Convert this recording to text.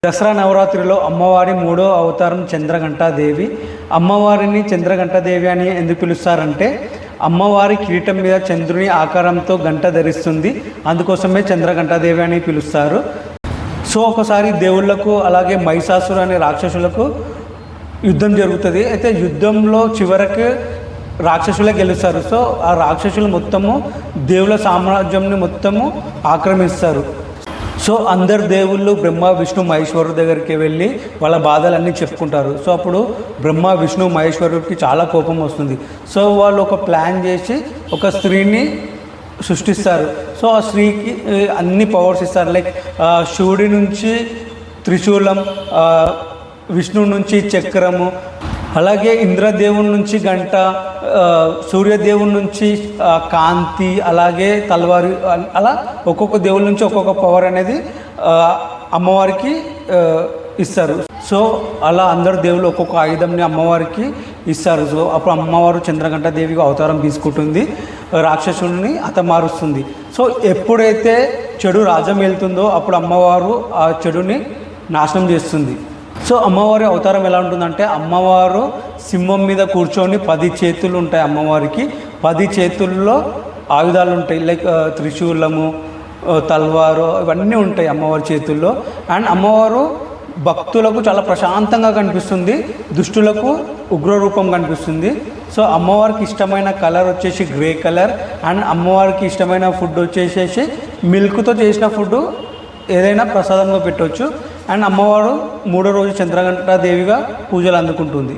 దసరా నవరాత్రిలో అమ్మవారి మూడో అవతారం చంద్రఘంటాదేవి. అమ్మవారిని చంద్రఘంటాదేవి అని ఎందుకు పిలుస్తారంటే అమ్మవారి కిరీటం మీద చంద్రుని ఆకారంతో గంట ధరిస్తుంది, అందుకోసమే చంద్రఘంటాదేవి అని పిలుస్తారు. సో ఒకసారి దేవుళ్లకు అలాగే మహిషాసుర అనే రాక్షసులకు యుద్ధం జరుగుతుంది. అయితే యుద్ధంలో చివరికి రాక్షసులే గెలుస్తారు. సో ఆ రాక్షసులు మొత్తము దేవుళ్ళ సామ్రాజ్యంని మొత్తము ఆక్రమిస్తారు. సో అందరు దేవుళ్ళు బ్రహ్మ విష్ణు మహేశ్వరుడు దగ్గరికి వెళ్ళి వాళ్ళ బాధలన్నీ చెప్పుకుంటారు. సో అప్పుడు బ్రహ్మ విష్ణు మహేశ్వరుడికి చాలా కోపం వస్తుంది. సో వాళ్ళు ఒక ప్లాన్ చేసి ఒక స్త్రీని సృష్టిస్తారు. సో ఆ స్త్రీకి అన్ని పవర్స్ ఇస్తారు. లైక్ శివుడి నుంచి త్రిశూలం, విష్ణువు నుంచి చక్రము, అలాగే ఇంద్రదేవుని నుంచి గంట, సూర్యదేవుని నుంచి కాంతి, అలాగే తలవారు, అలా ఒక్కొక్క దేవుడి నుంచి ఒక్కొక్క పవర్ అనేది అమ్మవారికి ఇస్తారు. సో అలా అందరు దేవుళ్ళు ఒక్కొక్క ఆయుధంని అమ్మవారికి ఇస్తారు. సో అప్పుడు అమ్మవారు చంద్రఘంటాదేవిగా అవతారం తీసుకుంటుంది, రాక్షసుని హతమారుస్తుంది. సో ఎప్పుడైతే చెడు రాజ్యం వెళ్తుందో అప్పుడు అమ్మవారు ఆ చెడుని నాశనం చేస్తుంది. సో అమ్మవారి అవతారం ఎలా ఉంటుందంటే అమ్మవారు సింహం మీద కూర్చొని 10 చేతులు ఉంటాయి అమ్మవారికి. 10 చేతుల్లో ఆయుధాలు ఉంటాయి. లైక్ త్రిశూలము, తల్వారు, ఇవన్నీ ఉంటాయి అమ్మవారి చేతుల్లో. అండ్ అమ్మవారు భక్తులకు చాలా ప్రశాంతంగా కనిపిస్తుంది, దుష్టులకు ఉగ్రరూపం కనిపిస్తుంది. సో అమ్మవారికి ఇష్టమైన కలర్ వచ్చేసి గ్రే కలర్. అండ్ అమ్మవారికి ఇష్టమైన ఫుడ్ వచ్చేసేసి మిల్క్తో చేసిన ఫుడ్ ఏదైనా ప్రసాదంగా పెట్టవచ్చు. అండ్ అమ్మవారు 3వ రోజు చంద్రఘంటాదేవిగా పూజలు అందుకుంటుంది.